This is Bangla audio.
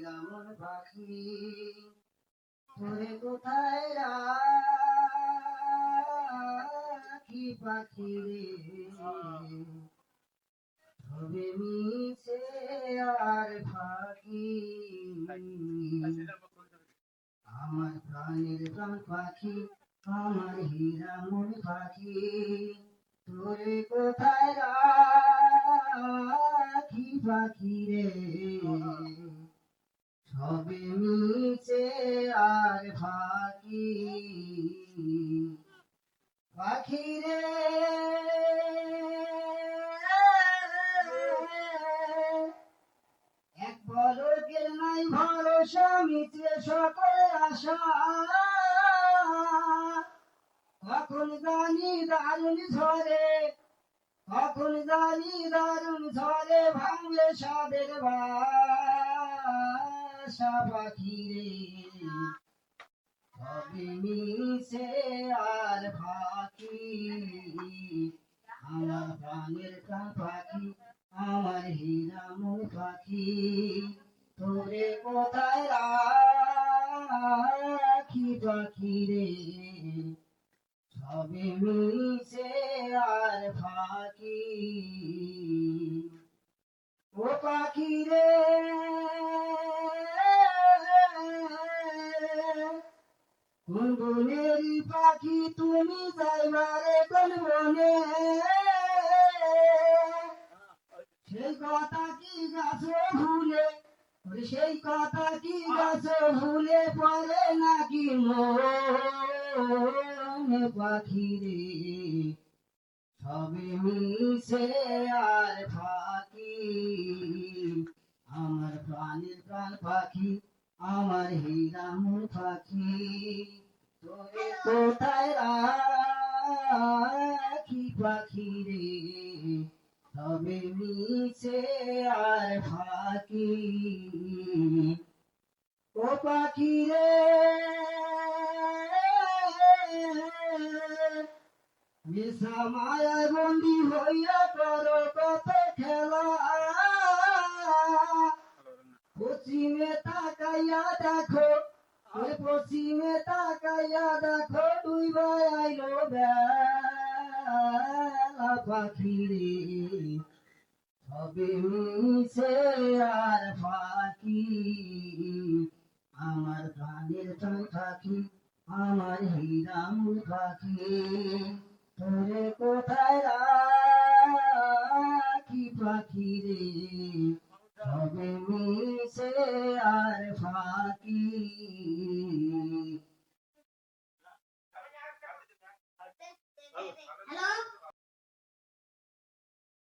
হিরামন পাখি তোরে কোথায় রাখি পাখি রে হবে মিছে আর ফাঁকি আমার প্রাণের প্রাণ পাখি আমার হিরামন পাখি তোরে কোথায় রাখি পাখি রে সবে মিছে আর ফাঁকি পাখি রে এক পলকের নাই ভরসা মিছে সকল আশা কখন জানি দারুণ ঝরে কখন জানি দারুণ ঝরে ভাঙলে সাদের বাসা পাখি রে সবে মিছে আর ফাঁকি আমার প্রাণের প্রাণ পাখি আমার হিরামন পাখি তোরে কোথায় রাখি পাখি রে সবে মিছে আর ফাঁকি ও পাখি রে কোন বনেরই পাখি তুমি যাইবারে কোন বনে সেই কথা কি গাছে ভুলে সেই কথা কি গাছে ভুলে পড়ে নাকি মনে পাখি রে সবে মিছে আর ফাঁকি আমার প্রাণের প্রাণ পাখি আমার হিরামন পাখি তোরে কোথায় রাখি পাখি রে সবে মিছে আর ফাঁকি ও পাখি রে মিশা মায়ায় বন্দি হইয়া করো কত খেলা পশ্চিমে তাকাইয়া দেখো পশ্চিমে তাকাইয়া দেখো ডুইবা আইলো বেলা পাখি রে সবে মিছে আর ফাঁকি আমার প্রাণের প্রাণ পাখি আমার হিরামন পাখি তোরে কোথায় রাখি পাখি রে সবে মিছে আর ফাঁকি